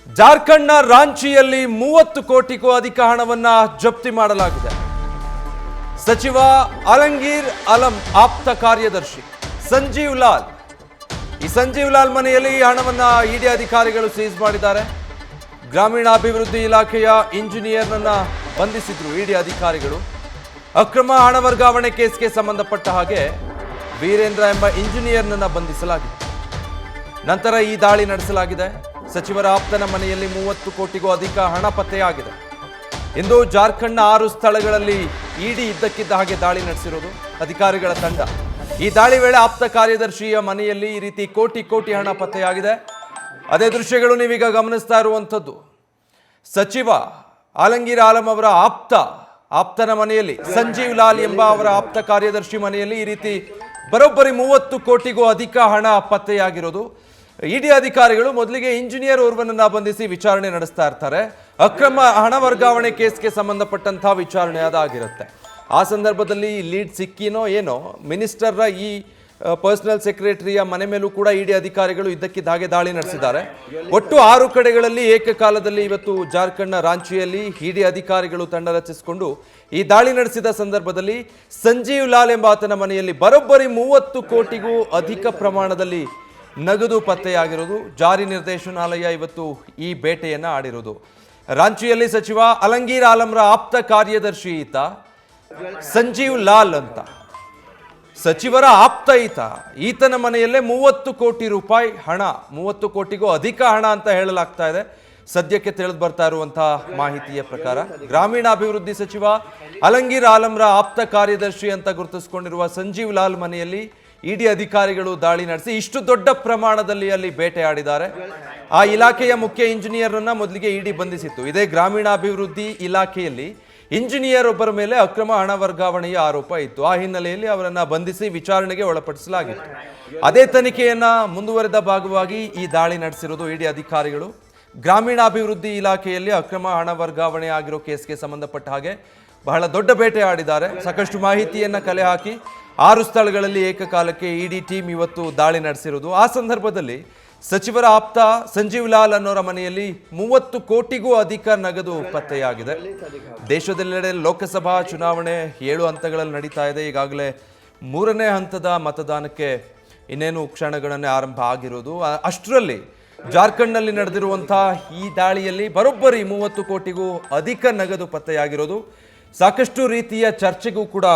ಜಾರ್ಖಂಡ್ನ ರಾಂಚಿಯಲ್ಲಿ 30 ಕೋಟಿಗೂ ಅಧಿಕ ಹಣವನ್ನ ಜಪ್ತಿ ಮಾಡಲಾಗಿದೆ. ಸಚಿವ ಅಲಂಗೀರ್ ಆಲಂ ಆಪ್ತ ಕಾರ್ಯದರ್ಶಿ ಸಂಜೀವ್ ಲಾಲ್ ಮನೆಯಲ್ಲಿ ಹಣವನ್ನ ಇಡಿ ಅಧಿಕಾರಿಗಳು ಸೀಸ್ ಮಾಡಿದ್ದಾರೆ. ಗ್ರಾಮೀಣಾಭಿವೃದ್ಧಿ ಇಲಾಖೆಯ ಇಂಜಿನಿಯರ್ನನ್ನ ಬಂಧಿಸಿದ್ರು ಇಡಿ ಅಧಿಕಾರಿಗಳು. ಅಕ್ರಮ ಹಣ ವರ್ಗಾವಣೆ ಕೇಸ್ಗೆ ಸಂಬಂಧಪಟ್ಟ ಹಾಗೆ ವೀರೇಂದ್ರ ಎಂಬ ಇಂಜಿನಿಯರ್ನನ್ನ ಬಂಧಿಸಲಾಗಿದೆ. ನಂತರ ಈ ದಾಳಿ ನಡೆಸಲಾಗಿದೆ. ಸಚಿವರ ಆಪ್ತನ ಮನೆಯಲ್ಲಿ 30 ಕೋಟಿಗೂ ಅಧಿಕ ಹಣ ಪತ್ತೆಯಾಗಿದೆ. ಇಂದು ಜಾರ್ಖಂಡ್ನ 6 ಸ್ಥಳಗಳಲ್ಲಿ ಇಡಿ ಇದ್ದಕ್ಕಿದ್ದ ಹಾಗೆ ದಾಳಿ ನಡೆಸಿರೋದು ಅಧಿಕಾರಿಗಳ ತಂಡ. ಈ ದಾಳಿ ವೇಳೆ ಆಪ್ತ ಕಾರ್ಯದರ್ಶಿಯ ಮನೆಯಲ್ಲಿ ಈ ರೀತಿ ಕೋಟಿ ಹಣ ಪತ್ತೆಯಾಗಿದೆ. ಅದೇ ದೃಶ್ಯಗಳು ನೀವೀಗ ಗಮನಿಸ್ತಾ ಇರುವಂಥದ್ದು. ಸಚಿವ ಅಲಂಗೀರ್ ಆಲಂ ಅವರ ಆಪ್ತನ ಮನೆಯಲ್ಲಿ ಸಂಜೀವ್ ಲಾಲ್ ಎಂಬ ಅವರ ಆಪ್ತ ಕಾರ್ಯದರ್ಶಿ ಮನೆಯಲ್ಲಿ ಈ ರೀತಿ ಬರೋಬ್ಬರಿ 30 ಕೋಟಿಗೂ ಅಧಿಕ ಹಣ ಪತ್ತೆಯಾಗಿರೋದು. ಇಡಿ ಅಧಿಕಾರಿಗಳು ಮೊದಲಿಗೆ ಇಂಜಿನಿಯರ್ ಓರ್ವನನ್ನ ಬಂಧಿಸಿ ವಿಚಾರಣೆ ನಡೆಸ್ತಾ ಇರ್ತಾರೆ. ಅಕ್ರಮ ಹಣ ವರ್ಗಾವಣೆ ಕೇಸ್ಗೆ ಸಂಬಂಧಪಟ್ಟಂತಹ ವಿಚಾರಣೆ ಅದಾಗಿರುತ್ತೆ. ಆ ಸಂದರ್ಭದಲ್ಲಿ ಲೀಡ್ ಸಿಕ್ಕಿನೋ ಏನೋ ಮಿನಿಸ್ಟರ್ರ ಈ ಪರ್ಸನಲ್ ಸೆಕ್ರೆಟರಿಯ ಮನೆ ಮೇಲೂ ಕೂಡ ಇಡಿ ಅಧಿಕಾರಿಗಳು ಇದ್ದಕ್ಕಿದ್ದ ಹಾಗೆ ದಾಳಿ ನಡೆಸಿದ್ದಾರೆ. ಒಟ್ಟು 6 ಕಡೆಗಳಲ್ಲಿ ಏಕಕಾಲದಲ್ಲಿ ಇವತ್ತು ಜಾರ್ಖಂಡ್ನ ರಾಂಚಿಯಲ್ಲಿ ಇಡಿ ಅಧಿಕಾರಿಗಳು ತಂಡ ರಚಿಸಿಕೊಂಡು ಈ ದಾಳಿ ನಡೆಸಿದ ಸಂದರ್ಭದಲ್ಲಿ ಸಂಜೀವ್ ಲಾಲ್ ಎಂಬ ಆತನ ಮನೆಯಲ್ಲಿ ಬರೋಬ್ಬರಿ 30 ಕೋಟಿಗೂ ಅಧಿಕ ಪ್ರಮಾಣದಲ್ಲಿ ನಗದು ಪತ್ತೆಯಾಗಿರೋದು. ಜಾರಿ ನಿರ್ದೇಶನಾಲಯ ಇವತ್ತು ಈ ಬೇಟೆಯನ್ನ ಆಡಿರೋದು. ರಾಂಚಿಯಲ್ಲಿ ಸಚಿವ ಅಲಂಗೀರ್ ಆಲಂರ ಆಪ್ತ ಕಾರ್ಯದರ್ಶಿ ಈತ ಸಂಜೀವ್ ಲಾಲ್ ಅಂತ, ಸಚಿವರ ಆಪ್ತ ಈತನ ಮನೆಯಲ್ಲೇ 30 ಕೋಟಿ ರೂಪಾಯಿ ಹಣ, 30 ಕೋಟಿಗೂ ಅಧಿಕ ಹಣ ಅಂತ ಹೇಳಲಾಗ್ತಾ ಇದೆ. ಸದ್ಯಕ್ಕೆ ತಿಳಿದು ಬರ್ತಾ ಇರುವಂತಹ ಮಾಹಿತಿಯ ಪ್ರಕಾರ ಗ್ರಾಮೀಣಾಭಿವೃದ್ಧಿ ಸಚಿವ ಅಲಂಗೀರ್ ಆಲಂರ ಆಪ್ತ ಕಾರ್ಯದರ್ಶಿ ಅಂತ ಗುರುತಿಸಿಕೊಂಡಿರುವ ಸಂಜೀವ್ ಲಾಲ್ ಮನೆಯಲ್ಲಿ ಇಡಿ ಅಧಿಕಾರಿಗಳು ದಾಳಿ ನಡೆಸಿ ಇಷ್ಟು ದೊಡ್ಡ ಪ್ರಮಾಣದಲ್ಲಿ ಅಲ್ಲಿ ಬೇಟೆಯಾಡಿದ್ದಾರೆ. ಆ ಇಲಾಖೆಯ ಮುಖ್ಯ ಇಂಜಿನಿಯರ್ ಅನ್ನ ಮೊದಲಿಗೆ ಇಡಿ ಬಂಧಿಸಿತ್ತು. ಇದೇ ಗ್ರಾಮೀಣಾಭಿವೃದ್ಧಿ ಇಲಾಖೆಯಲ್ಲಿ ಇಂಜಿನಿಯರ್ ಒಬ್ಬರ ಮೇಲೆ ಅಕ್ರಮ ಹಣ ವರ್ಗಾವಣೆಯ ಆರೋಪ ಇತ್ತು. ಆ ಹಿನ್ನೆಲೆಯಲ್ಲಿ ಅವರನ್ನ ಬಂಧಿಸಿ ವಿಚಾರಣೆಗೆ ಒಳಪಡಿಸಲಾಗಿತ್ತು. ಅದೇ ತನಿಖೆಯನ್ನ ಮುಂದುವರೆದ ಭಾಗವಾಗಿ ಈ ದಾಳಿ ನಡೆಸಿರೋದು ಇಡಿ ಅಧಿಕಾರಿಗಳು. ಗ್ರಾಮೀಣಾಭಿವೃದ್ಧಿ ಇಲಾಖೆಯಲ್ಲಿ ಅಕ್ರಮ ಹಣ ವರ್ಗಾವಣೆ ಆಗಿರೋ ಕೇಸ್ಗೆ ಸಂಬಂಧಪಟ್ಟ ಹಾಗೆ ಬಹಳ ದೊಡ್ಡ ಬೇಟೆ ಆಡಿದ್ದಾರೆ. ಸಾಕಷ್ಟು ಮಾಹಿತಿಯನ್ನ ಕಲೆ ಹಾಕಿ 6 ಸ್ಥಳಗಳಲ್ಲಿ ಏಕಕಾಲಕ್ಕೆ ಇಡಿ ಟೀಮ್ ಇವತ್ತು ದಾಳಿ ನಡೆಸಿರೋದು. ಆ ಸಂದರ್ಭದಲ್ಲಿ ಸಚಿವರ ಆಪ್ತ ಸಂಜೀವ್ ಲಾಲ್ ಅನ್ನೋರ ಮನೆಯಲ್ಲಿ 30 ಕೋಟಿಗೂ ಅಧಿಕ ನಗದು ಪತ್ತೆಯಾಗಿದೆ. ದೇಶದೆಲ್ಲೆಡೆ ಲೋಕಸಭಾ ಚುನಾವಣೆ 7 ಹಂತಗಳಲ್ಲಿ ನಡೀತಾ ಇದೆ. ಈಗಾಗಲೇ 3ನೇ ಹಂತದ ಮತದಾನಕ್ಕೆ ಇನ್ನೇನು ಕ್ಷಣಗಳನ್ನೇ ಆರಂಭ ಆಗಿರೋದು. ಅಷ್ಟರಲ್ಲಿ ಜಾರ್ಖಂಡ್ನಲ್ಲಿ ನಡೆದಿರುವಂತಹ ಈ ದಾಳಿಯಲ್ಲಿ ಬರೋಬ್ಬರಿ 30 ಕೋಟಿಗೂ ಅಧಿಕ ನಗದು ಪತ್ತೆಯಾಗಿರೋದು ಸಾಕಷ್ಟು ರೀತಿಯ ಚರ್ಚೆಗೂ ಕೂಡ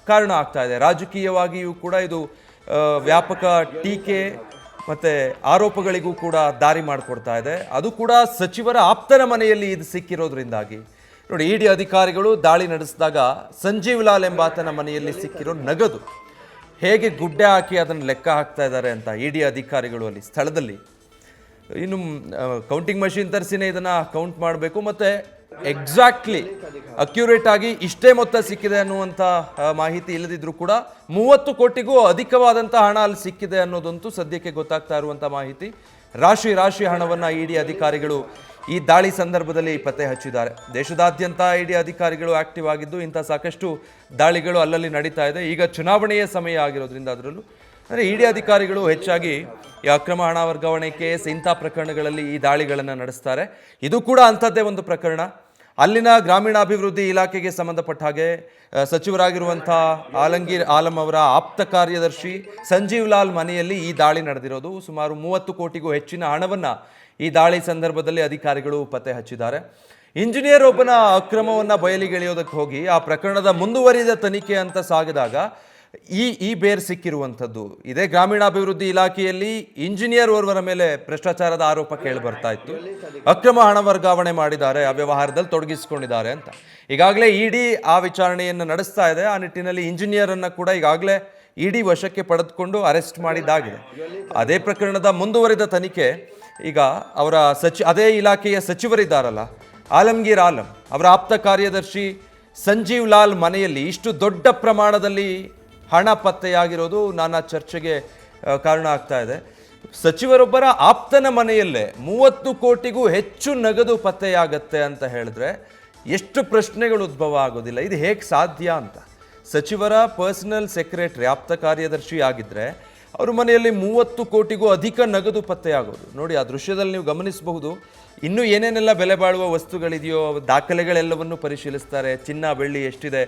ಕಾರಣ ಆಗ್ತಾ ಇದೆ. ರಾಜಕೀಯವಾಗಿಯೂ ಕೂಡ ಇದು ವ್ಯಾಪಕ ಟೀಕೆ ಮತ್ತೆ ಆರೋಪಗಳಿಗೂ ಕೂಡ ದಾರಿ ಮಾಡಿಕೊಡ್ತಾ ಇದೆ. ಅದು ಕೂಡ ಸಚಿವರ ಆಪ್ತನ ಮನೆಯಲ್ಲಿ ಇದು ಸಿಕ್ಕಿರೋದ್ರಿಂದಾಗಿ ನೋಡಿ, ಇಡಿ ಅಧಿಕಾರಿಗಳು ದಾಳಿ ನಡೆಸಿದಾಗ ಸಂಜೀವ್ ಲಾಲ್ ಎಂಬಾತನ ಮನೆಯಲ್ಲಿ ಸಿಕ್ಕಿರೋ ನಗದು ಹೇಗೆ ಗುಡ್ಡೆ ಹಾಕಿ ಅದನ್ನು ಲೆಕ್ಕ ಹಾಕ್ತಾ ಇದ್ದಾರೆ ಅಂತ ಇಡಿ ಅಧಿಕಾರಿಗಳು ಅಲ್ಲಿ ಸ್ಥಳದಲ್ಲಿ. ಇನ್ನು ಕೌಂಟಿಂಗ್ ಮಷಿನ್ ತರಿಸಿನೇ ಇದನ್ನು ಕೌಂಟ್ ಮಾಡಬೇಕು, ಮತ್ತು ಎಕ್ಸಾಕ್ಟ್ಲಿ ಅಕ್ಯುರೇಟ್ ಆಗಿ ಇಷ್ಟೇ ಮೊತ್ತ ಸಿಕ್ಕಿದೆ ಅನ್ನುವಂಥ ಮಾಹಿತಿ ಇಲ್ಲದಿದ್ರೂ ಕೂಡ 30 ಕೋಟಿಗೂ ಅಧಿಕವಾದಂಥ ಹಣ ಅಲ್ಲಿ ಸಿಕ್ಕಿದೆ ಅನ್ನೋದಂತೂ ಸದ್ಯಕ್ಕೆ ಗೊತ್ತಾಗ್ತಾ ಇರುವಂಥ ಮಾಹಿತಿ. ರಾಶಿ ಹಣವನ್ನು ಇಡಿ ಅಧಿಕಾರಿಗಳು ಈ ದಾಳಿ ಸಂದರ್ಭದಲ್ಲಿ ಪತ್ತೆ ಹಚ್ಚಿದ್ದಾರೆ. ದೇಶದಾದ್ಯಂತ ಇಡಿ ಅಧಿಕಾರಿಗಳು ಆಕ್ಟಿವ್ ಆಗಿದ್ದು ಇಂಥ ಸಾಕಷ್ಟು ದಾಳಿಗಳು ಅಲ್ಲಲ್ಲಿ ನಡೀತಾ ಇದೆ. ಈಗ ಚುನಾವಣೆಯ ಸಮಯ ಆಗಿರೋದ್ರಿಂದ ಅದರಲ್ಲೂ ಅಂದರೆ ಇಡಿ ಅಧಿಕಾರಿಗಳು ಹೆಚ್ಚಾಗಿ ಈ ಅಕ್ರಮ ಹಣ ವರ್ಗಾವಣೆ ಕೇಸ್ ಇಂಥ ಪ್ರಕರಣಗಳಲ್ಲಿ ಈ ದಾಳಿಗಳನ್ನು ನಡೆಸ್ತಾರೆ. ಇದು ಕೂಡ ಅಂಥದ್ದೇ ಒಂದು ಪ್ರಕರಣ. ಅಲ್ಲಿನ ಗ್ರಾಮೀಣಾಭಿವೃದ್ಧಿ ಇಲಾಖೆಗೆ ಸಂಬಂಧಪಟ್ಟ ಹಾಗೆ ಸಚಿವರಾಗಿರುವಂಥ ಅಲಂಗೀರ್ ಆಲಂ ಅವರ ಆಪ್ತ ಕಾರ್ಯದರ್ಶಿ ಸಂಜೀವ್ ಲಾಲ್ ಮನೆಯಲ್ಲಿ ಈ ದಾಳಿ ನಡೆದಿರೋದು. ಸುಮಾರು 30 ಕೋಟಿಗೂ ಹೆಚ್ಚಿನ ಹಣವನ್ನು ಈ ದಾಳಿ ಸಂದರ್ಭದಲ್ಲಿ ಅಧಿಕಾರಿಗಳು ಪತ್ತೆ ಹಚ್ಚಿದ್ದಾರೆ. ಇಂಜಿನಿಯರ್ ಒಬ್ಬನ ಅಕ್ರಮವನ್ನು ಬಯಲಿಗೆಳೆಯೋದಕ್ಕೆ ಹೋಗಿ ಆ ಪ್ರಕರಣದ ಮುಂದುವರಿದ ತನಿಖೆ ಅಂತ ಸಾಗಿದಾಗ ಈ ಬೇರ್ ಸಿಕ್ಕಿರುವಂಥದ್ದು. ಇದೇ ಗ್ರಾಮೀಣಾಭಿವೃದ್ಧಿ ಇಲಾಖೆಯಲ್ಲಿ ಇಂಜಿನಿಯರ್ ಓರ್ವರ ಮೇಲೆ ಭ್ರಷ್ಟಾಚಾರದ ಆರೋಪ ಕೇಳಿ ಬರ್ತಾ ಇತ್ತು. ಅಕ್ರಮ ಹಣ ವರ್ಗಾವಣೆ ಮಾಡಿದ್ದಾರೆ, ಆ ವ್ಯವಹಾರದಲ್ಲಿ ತೊಡಗಿಸಿಕೊಂಡಿದ್ದಾರೆ ಅಂತ. ಈಗಾಗಲೇ ಇಡಿ ಆ ವಿಚಾರಣೆಯನ್ನು ನಡೆಸ್ತಾ ಇದೆ. ಆ ನಿಟ್ಟಿನಲ್ಲಿ ಇಂಜಿನಿಯರ್ ಅನ್ನ ಕೂಡ ಈಗಾಗಲೇ ಇಡಿ ವಶಕ್ಕೆ ಪಡೆದುಕೊಂಡು ಅರೆಸ್ಟ್ ಮಾಡಿದ್ದಾಗಿದೆ. ಅದೇ ಪ್ರಕರಣದ ಮುಂದುವರಿದ ತನಿಖೆ ಈಗ ಅವರ ಅದೇ ಇಲಾಖೆಯ ಸಚಿವರಿದ್ದಾರಲ್ಲ ಅಲಂಗೀರ್ ಆಲಂ ಅವರ ಆಪ್ತ ಕಾರ್ಯದರ್ಶಿ ಸಂಜೀವ್ ಲಾಲ್ ಮನೆಯಲ್ಲಿ ಇಷ್ಟು ದೊಡ್ಡ ಪ್ರಮಾಣದಲ್ಲಿ ಹಣ ಪತ್ತೆಯಾಗಿರೋದು ನಾನಾ ಚರ್ಚೆಗೆ ಕಾರಣ ಆಗ್ತಾ ಇದೆ. ಸಚಿವರೊಬ್ಬರ ಆಪ್ತನ ಮನೆಯಲ್ಲೇ 30 ಕೋಟಿಗೂ ಹೆಚ್ಚು ನಗದು ಪತ್ತೆಯಾಗತ್ತೆ ಅಂತ ಹೇಳಿದ್ರೆ ಎಷ್ಟು ಪ್ರಶ್ನೆಗಳು ಉದ್ಭವ ಆಗೋದಿಲ್ಲ. ಇದು ಹೇಗೆ ಸಾಧ್ಯ ಅಂತ. ಸಚಿವರ ಪರ್ಸನಲ್ ಸೆಕ್ರೆಟರಿ ಆಪ್ತ ಕಾರ್ಯದರ್ಶಿ ಆಗಿದ್ರೆ ಅವ್ರ ಮನೆಯಲ್ಲಿ 30 ಕೋಟಿಗೂ ಅಧಿಕ ನಗದು ಪತ್ತೆಯಾಗೋದು. ನೋಡಿ, ಆ ದೃಶ್ಯದಲ್ಲಿ ನೀವು ಗಮನಿಸಬಹುದು. ಇನ್ನೂ ಏನೇನೆಲ್ಲ ಬೆಲೆ ಬಾಳುವ ವಸ್ತುಗಳಿದೆಯೋ ದಾಖಲೆಗಳೆಲ್ಲವನ್ನು ಪರಿಶೀಲಿಸ್ತಾರೆ. ಚಿನ್ನ ಬೆಳ್ಳಿ ಎಷ್ಟಿದೆ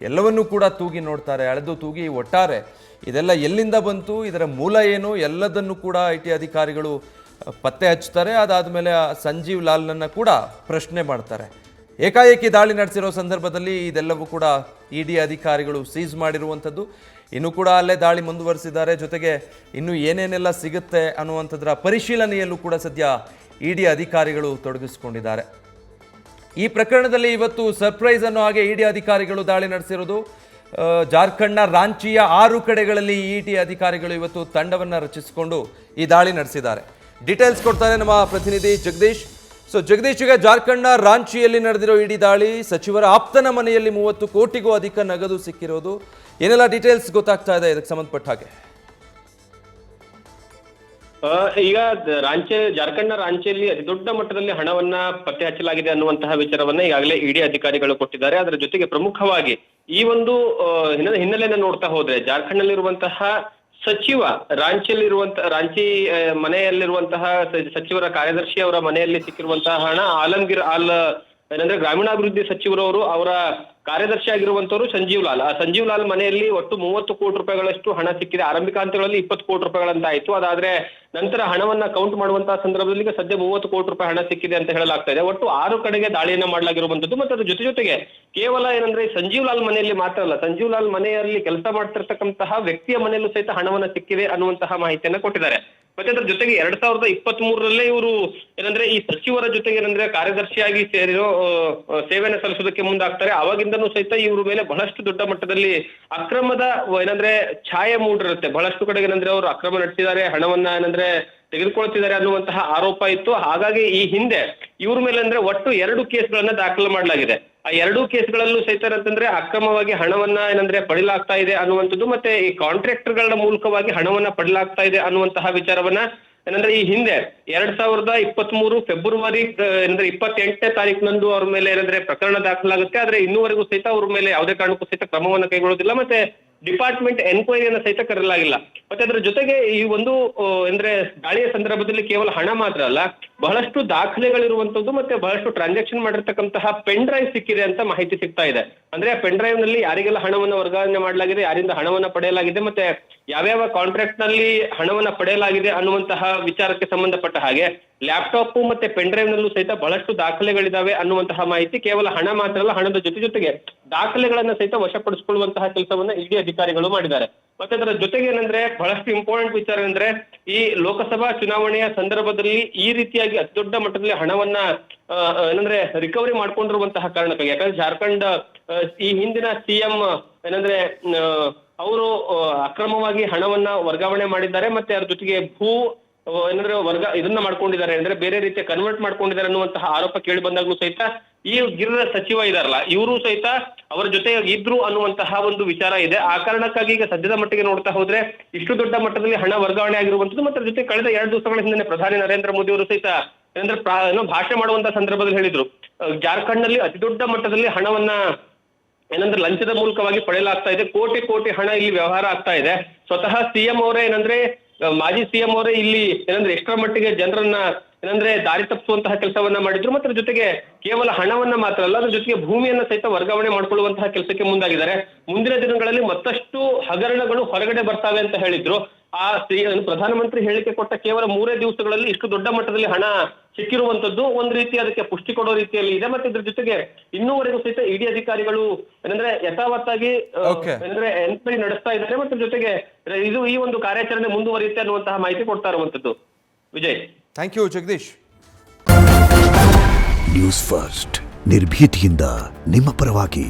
ಎಲ್ಲವನ್ನೂ ಕೂಡ ತೂಗಿ ನೋಡ್ತಾರೆ, ಅಳೆದು ತೂಗಿ ಒಟ್ಟಾರೆ ಇದೆಲ್ಲ ಎಲ್ಲಿಂದ ಬಂತು, ಇದರ ಮೂಲ ಏನು ಎಲ್ಲದನ್ನು ಕೂಡ IT ಅಧಿಕಾರಿಗಳು ಪತ್ತೆ ಹಚ್ತಾರೆ. ಅದಾದಮೇಲೆ ಸಂಜೀವ್ ಲಾಲ್ನನ್ನು ಕೂಡ ಪ್ರಶ್ನೆ ಮಾಡ್ತಾರೆ. ಏಕಾಏಕಿ ದಾಳಿ ನಡೆಸಿರೋ ಸಂದರ್ಭದಲ್ಲಿ ಇದೆಲ್ಲವೂ ಕೂಡ ED ಅಧಿಕಾರಿಗಳು ಸೀಸ್ ಮಾಡಿರುವಂಥದ್ದು. ಇನ್ನೂ ಕೂಡ ಅಲ್ಲೇ ದಾಳಿ ಮುಂದುವರಿಸಿದ್ದಾರೆ. ಜೊತೆಗೆ ಇನ್ನೂ ಏನೇನೆಲ್ಲ ಸಿಗುತ್ತೆ ಅನ್ನುವಂಥದ್ರ ಪರಿಶೀಲನೆಯಲ್ಲೂ ಕೂಡ ಸದ್ಯ ED ಅಧಿಕಾರಿಗಳು ತೊಡಗಿಸಿಕೊಂಡಿದ್ದಾರೆ. ಈ ಪ್ರಕರಣದಲ್ಲಿ ಇವತ್ತು ಸರ್ಪ್ರೈಸ್ ಅನ್ನೋ ಹಾಗೆ ED ಅಧಿಕಾರಿಗಳು ದಾಳಿ ನಡೆಸಿರೋದು. ಜಾರ್ಖಂಡ್ನ ರಾಂಚಿಯ 6 ಕಡೆಗಳಲ್ಲಿ ED ಅಧಿಕಾರಿಗಳು ಇವತ್ತು ತಂಡವನ್ನು ರಚಿಸಿಕೊಂಡು ಈ ದಾಳಿ ನಡೆಸಿದ್ದಾರೆ. ಡೀಟೇಲ್ಸ್ ಕೊಡ್ತಾರೆ ನಮ್ಮ ಪ್ರತಿನಿಧಿ ಜಗದೀಶ್. ಜಗದೀಶ್, ಈಗ ಜಾರ್ಖಂಡ್ನ ರಾಂಚಿಯಲ್ಲಿ ನಡೆದಿರೋ ED ದಾಳಿ, ಸಚಿವರ ಆಪ್ತನ ಮನೆಯಲ್ಲಿ 30 ಕೋಟಿಗೂ ಅಧಿಕ ನಗದು ಸಿಕ್ಕಿರೋದು, ಏನೆಲ್ಲ ಡೀಟೇಲ್ಸ್ ಗೊತ್ತಾಗ್ತಾ ಇದೆ ಇದಕ್ಕೆ ಸಂಬಂಧಪಟ್ಟ ಹಾಗೆ? ಈಗ ಜಾರ್ಖಂಡ್ನ ರಾಂಚಿಯಲ್ಲಿ ಅತಿ ದೊಡ್ಡ ಮಟ್ಟದಲ್ಲಿ ಹಣವನ್ನ ಪತ್ತೆ ಹಚ್ಚಲಾಗಿದೆ ಅನ್ನುವಂತಹ ವಿಚಾರವನ್ನ ಈಗಾಗಲೇ ED ಅಧಿಕಾರಿಗಳು ಕೊಟ್ಟಿದ್ದಾರೆ. ಅದರ ಜೊತೆಗೆ ಪ್ರಮುಖವಾಗಿ ಈ ಒಂದು ಹಿನ್ನೆಲೆಯನ್ನು ನೋಡ್ತಾ ಹೋದ್ರೆ ಜಾರ್ಖಂಡ್ನಲ್ಲಿರುವಂತಹ ಸಚಿವ ರಾಂಚಿ ಮನೆಯಲ್ಲಿರುವಂತಹ ಸಚಿವರ ಕಾರ್ಯದರ್ಶಿ ಅವರ ಮನೆಯಲ್ಲಿ ಸಿಕ್ಕಿರುವಂತಹ ಹಣ ಆಲಂಗೀರ್ ಏನಂದ್ರೆ ಗ್ರಾಮೀಣಾಭಿವೃದ್ಧಿ ಸಚಿವರವರು ಅವರ ಕಾರ್ಯದರ್ಶಿ ಆಗಿರುವಂತವರು ಸಂಜೀವ್ ಲಾಲ್. ಆ ಸಂಜೀವ್ ಲಾಲ್ ಮನೆಯಲ್ಲಿ ಒಟ್ಟು 30 ಕೋಟಿ ರೂಪಾಯಿಗಳಷ್ಟು ಹಣ ಸಿಕ್ಕಿದೆ. ಆರಂಭಿಕ ಹಂತಗಳಲ್ಲಿ 20 ಕೋಟಿ ರೂಪಾಯಿಗಳಂತ ಆಯ್ತು. ಅದಾದ್ರೆ ನಂತರ ಹಣವನ್ನ ಕೌಂಟ್ ಮಾಡುವಂತಹ ಸಂದರ್ಭದಲ್ಲಿ ಈಗ ಸದ್ಯ 30 ಕೋಟಿ ರೂಪಾಯಿ ಹಣ ಸಿಕ್ಕಿದೆ ಅಂತ ಹೇಳಲಾಗ್ತಾ ಇದೆ. ಒಟ್ಟು 6 ಕಡೆಗೆ ದಾಳಿಯನ್ನ ಮಾಡಲಾಗಿರುವಂತದ್ದು. ಮತ್ತೆ ಅದ್ರ ಜೊತೆಗೆ ಕೇವಲ ಏನಂದ್ರೆ ಸಂಜೀವ್ ಲಾಲ್ ಮನೆಯಲ್ಲಿ ಮಾತ್ರ ಅಲ್ಲ, ಸಂಜೀವ್ ಲಾಲ್ ಮನೆಯಲ್ಲಿ ಕೆಲಸ ಮಾಡ್ತಿರ್ತಕ್ಕಂತಹ ವ್ಯಕ್ತಿಯ ಮನೆಯಲ್ಲೂ ಸಹಿತ ಹಣವನ್ನ ಸಿಕ್ಕಿದೆ ಅನ್ನುವಂತಹ ಮಾಹಿತಿಯನ್ನ ಕೊಟ್ಟಿದ್ದಾರೆ. ಮತ್ತೆ ಅದ್ರ ಜೊತೆಗೆ 2023ರಲ್ಲೇ ಇವರು ಏನಂದ್ರೆ ಈ ಸಚಿವರ ಜೊತೆಗೆ ಏನಂದ್ರೆ ಕಾರ್ಯದರ್ಶಿಯಾಗಿ ಸೇರಿರೋ ಸೇವೆಯನ್ನು ಸಲ್ಲಿಸೋದಕ್ಕೆ ಮುಂದಾಗ್ತಾರೆ. ಅವಾಗಿಂದನೂ ಸಹಿತ ಇವ್ರ ಮೇಲೆ ಬಹಳಷ್ಟು ದೊಡ್ಡ ಮಟ್ಟದಲ್ಲಿ ಅಕ್ರಮದ ಏನಂದ್ರೆ ಛಾಯೆ ಮೂಡಿರುತ್ತೆ. ಬಹಳಷ್ಟು ಕಡೆಗೆ ಏನಂದ್ರೆ ಅವರು ಅಕ್ರಮ ನಡೆಸಿದ್ದಾರೆ, ಹಣವನ್ನ ಏನಂದ್ರೆ ತೆಗೆದುಕೊಳ್ತಿದ್ದಾರೆ ಅನ್ನುವಂತಹ ಆರೋಪ ಇತ್ತು. ಹಾಗಾಗಿ ಈ ಹಿಂದೆ ಇವ್ರ ಮೇಲೆ ಅಂದ್ರೆ ಒಟ್ಟು 2 ಕೇಸ್ಗಳನ್ನ ದಾಖಲು ಮಾಡಲಾಗಿದೆ. ಆ 2 ಕೇಸ್ಗಳಲ್ಲೂ ಸಹಿತ ಅಂತಂದ್ರೆ ಅಕ್ರಮವಾಗಿ ಹಣವನ್ನ ಏನಂದ್ರೆ ಪಡಿಲಾಗ್ತಾ ಇದೆ ಅನ್ನುವಂಥದ್ದು, ಮತ್ತೆ ಈ ಕಾಂಟ್ರಾಕ್ಟರ್ಗಳ ಮೂಲಕವಾಗಿ ಹಣವನ್ನ ಪಡಿಲಾಗ್ತಾ ಇದೆ ಅನ್ನುವಂತಹ ವಿಚಾರವನ್ನ ಏನಂದ್ರೆ ಈ ಹಿಂದೆ 2023 ಫೆಬ್ರವರಿ ಏನಂದ್ರೆ 28ನೇ ತಾರೀಕಿನಂದು ಅವ್ರ ಮೇಲೆ ಏನಂದ್ರೆ ಪ್ರಕರಣ ದಾಖಲಾಗುತ್ತೆ. ಆದ್ರೆ ಇನ್ನೂವರೆಗೂ ಸಹಿತ ಅವ್ರ ಮೇಲೆ ಯಾವುದೇ ಕಾರಣಕ್ಕೂ ಸಹಿತ ಕ್ರಮವನ್ನ ಕೈಗೊಳ್ಳೋದಿಲ್ಲ, ಮತ್ತೆ ಡಿಪಾರ್ಟ್ಮೆಂಟ್ ಎನ್ಕ್ವೈರಿಯನ್ನ ಸಹಿತ ಕರೆಯಲಾಗಿಲ್ಲ. ಮತ್ತೆ ಅದರ ಜೊತೆಗೆ ಈ ಒಂದು ಅಂದ್ರೆ ದಾಳಿಯ ಸಂದರ್ಭದಲ್ಲಿ ಕೇವಲ ಹಣ ಮಾತ್ರ ಅಲ್ಲ, ಬಹಳಷ್ಟು ದಾಖಲೆಗಳಿರುವಂತದ್ದು ಮತ್ತೆ ಬಹಳಷ್ಟು ಟ್ರಾನ್ಸಾಕ್ಷನ್ ಮಾಡಿರ್ತಕ್ಕಂತಹ ಪೆನ್ ಡ್ರೈವ್ ಸಿಕ್ಕಿದೆ ಅಂತ ಮಾಹಿತಿ ಸಿಗ್ತಾ ಇದೆ. ಅಂದ್ರೆ ಆ ಪೆನ್ ಡ್ರೈವ್ ನಲ್ಲಿ ಯಾರಿಗೆಲ್ಲ ಹಣವನ್ನ ವರ್ಗಾವಣೆ ಮಾಡಲಾಗಿದೆ, ಯಾರಿಂದ ಹಣವನ್ನ ಪಡೆಯಲಾಗಿದೆ, ಮತ್ತೆ ಯಾವ್ಯಾವ ಕಾಂಟ್ರಾಕ್ಟ್ ನಲ್ಲಿ ಹಣವನ್ನ ಪಡೆಯಲಾಗಿದೆ ಅನ್ನುವಂತಹ ವಿಚಾರಕ್ಕೆ ಸಂಬಂಧಪಟ್ಟ ಹಾಗೆ ಲ್ಯಾಪ್ಟಾಪ್ ಮತ್ತೆ ಪೆನ್ ಡ್ರೈವ್ ನಲ್ಲೂ ಸಹಿತ ಬಹಳಷ್ಟು ದಾಖಲೆಗಳಿದಾವೆ ಅನ್ನುವಂತಹ ಮಾಹಿತಿ. ಕೇವಲ ಹಣ ಮಾತ್ರ ಅಲ್ಲ, ಹಣದ ಜೊತೆಗೆ ದಾಖಲೆಗಳನ್ನ ಸಹಿತ ವಶಪಡಿಸಿಕೊಳ್ಳುವಂತಹ ಕೆಲಸವನ್ನ ED ಅಧಿಕಾರಿಗಳು ಮಾಡಿದ್ದಾರೆ. ಮತ್ತೆ ಅದರ ಜೊತೆಗೆ ಏನಂದ್ರೆ ಬಹಳಷ್ಟು ಇಂಪಾರ್ಟೆಂಟ್ ವಿಚಾರ ಅಂದ್ರೆ ಈ ಲೋಕಸಭಾ ಚುನಾವಣೆಯ ಸಂದರ್ಭದಲ್ಲಿ ಈ ರೀತಿಯಾಗಿ ಅತಿ ದೊಡ್ಡ ಮಟ್ಟದಲ್ಲಿ ಹಣವನ್ನ ಏನಂದ್ರೆ ರಿಕವರಿ ಮಾಡ್ಕೊಂಡಿರುವಂತಹ ಕಾರಣಕ್ಕಾಗಿ, ಯಾಕಂದ್ರೆ ಜಾರ್ಖಂಡ್ ಈ ಹಿಂದಿನ CM ಏನಂದ್ರೆ ಅವರು ಅಕ್ರಮವಾಗಿ ಹಣವನ್ನ ವರ್ಗಾವಣೆ ಮಾಡಿದ್ದಾರೆ, ಮತ್ತೆ ಅದ್ರ ಜೊತೆಗೆ ಏನಂದ್ರೆ ಇದನ್ನ ಮಾಡ್ಕೊಂಡಿದ್ದಾರೆ ಅಂದ್ರೆ ಬೇರೆ ರೀತಿಯ ಕನ್ವರ್ಟ್ ಮಾಡ್ಕೊಂಡಿದ್ದಾರೆ ಅನ್ನುವಂತಹ ಆರೋಪ ಕೇಳಿ ಬಂದಾಗ್ಲೂ ಸಹಿತ ಈ ಗಿರಿರ ಸಚಿವ ಇದಾರಲ್ಲ ಇವರು ಸಹಿತ ಅವರ ಜೊತೆ ಇದ್ರು ಅನ್ನುವಂತಹ ಒಂದು ವಿಚಾರ ಇದೆ. ಆ ಕಾರಣಕ್ಕಾಗಿ ಈಗ ಸದ್ಯದ ಮಟ್ಟಿಗೆ ನೋಡ್ತಾ ಹೋದ್ರೆ ಇಷ್ಟು ದೊಡ್ಡ ಮಟ್ಟದಲ್ಲಿ ಹಣ ವರ್ಗಾವಣೆ ಆಗಿರುವಂತದ್ದು. ಮತ್ತೆ ಜೊತೆ ಕಳೆದ 2 ದಿವಸಗಳ ಹಿಂದೆ ಪ್ರಧಾನಿ ನರೇಂದ್ರ ಮೋದಿ ಅವರು ಸಹಿತ ಏನಂದ್ರೆ ಭಾಷಣ ಮಾಡುವಂತಹ ಸಂದರ್ಭದಲ್ಲಿ ಹೇಳಿದ್ರು, ಜಾರ್ಖಂಡ್ ನಲ್ಲಿ ಅತಿ ದೊಡ್ಡ ಮಟ್ಟದಲ್ಲಿ ಹಣವನ್ನ ಏನಂದ್ರೆ ಲಂಚದ ಮೂಲಕವಾಗಿ ಪಡೆಯಲಾಗ್ತಾ ಇದೆ, ಕೋಟಿ ಹಣ ಇಲ್ಲಿ ವ್ಯವಹಾರ ಆಗ್ತಾ ಇದೆ. ಸ್ವತಃ CM ಅವರೇ ಏನಂದ್ರೆ ಮಾಜಿ CM ಅವರೇ ಇಲ್ಲಿ ಏನಂದ್ರೆ ಎಷ್ಟರ ಮಟ್ಟಿಗೆ ಜನರನ್ನ ಏನಂದ್ರೆ ದಾರಿ ತಪ್ಪಿಸುವಂತಹ ಕೆಲಸವನ್ನ ಮಾಡಿದ್ರು. ಮತ್ತೆ ಜೊತೆಗೆ ಕೇವಲ ಹಣವನ್ನ ಮಾತ್ರ ಅಲ್ಲ, ಅದ್ರ ಜೊತೆಗೆ ಭೂಮಿಯನ್ನ ಸಹಿತ ವರ್ಗಾವಣೆ ಮಾಡ್ಕೊಳ್ಳುವಂತಹ ಕೆಲಸಕ್ಕೆ ಮುಂದಾಗಿದ್ದಾರೆ. ಮುಂದಿನ ದಿನಗಳಲ್ಲಿ ಮತ್ತಷ್ಟು ಹಗರಣಗಳು ಹೊರಗಡೆ ಬರ್ತಾವೆ ಅಂತ ಹೇಳಿದ್ರು. ಆ ಪ್ರಧಾನಮಂತ್ರಿ ಹೇಳಿಕೆ ಕೊಟ್ಟ ಕೇವಲ 3 ದಿವಸಗಳಲ್ಲಿ ಇಷ್ಟು ದೊಡ್ಡ ಮಟ್ಟದಲ್ಲಿ ಹಣ ಸಿಕ್ಕಿರುವಂತದ್ದು ಒಂದು ರೀತಿ ಅದಕ್ಕೆ ಪುಷ್ಟಿ ಕೊಡೋ ರೀತಿಯಲ್ಲಿ ಇದೆ. ಮತ್ತೆ ಇದ್ರ ಜೊತೆಗೆ ಇನ್ನೂವರೆಗೂ ಸಹಿತ ED ಅಧಿಕಾರಿಗಳು ಏನಂದ್ರೆ ಯಥಾವತ್ತಾಗಿ ಏನಂದ್ರೆ ಎನ್ಕ್ವೈರಿ ನಡೆಸ್ತಾ ಇದ್ದಾರೆ. ಮತ್ತೆ ಜೊತೆಗೆ ಈ ಒಂದು ಕಾರ್ಯಾಚರಣೆ ಮುಂದುವರಿಯುತ್ತೆ ಅನ್ನುವಂತಹ ಮಾಹಿತಿ ಕೊಡ್ತಾ ಇರುವಂತದ್ದು. Vijay, thank you Jagadish. News first ನಿರ್ಭೀತಿಯಿಂದ ನಿಮ್ಮ ಪರವಾಗಿ.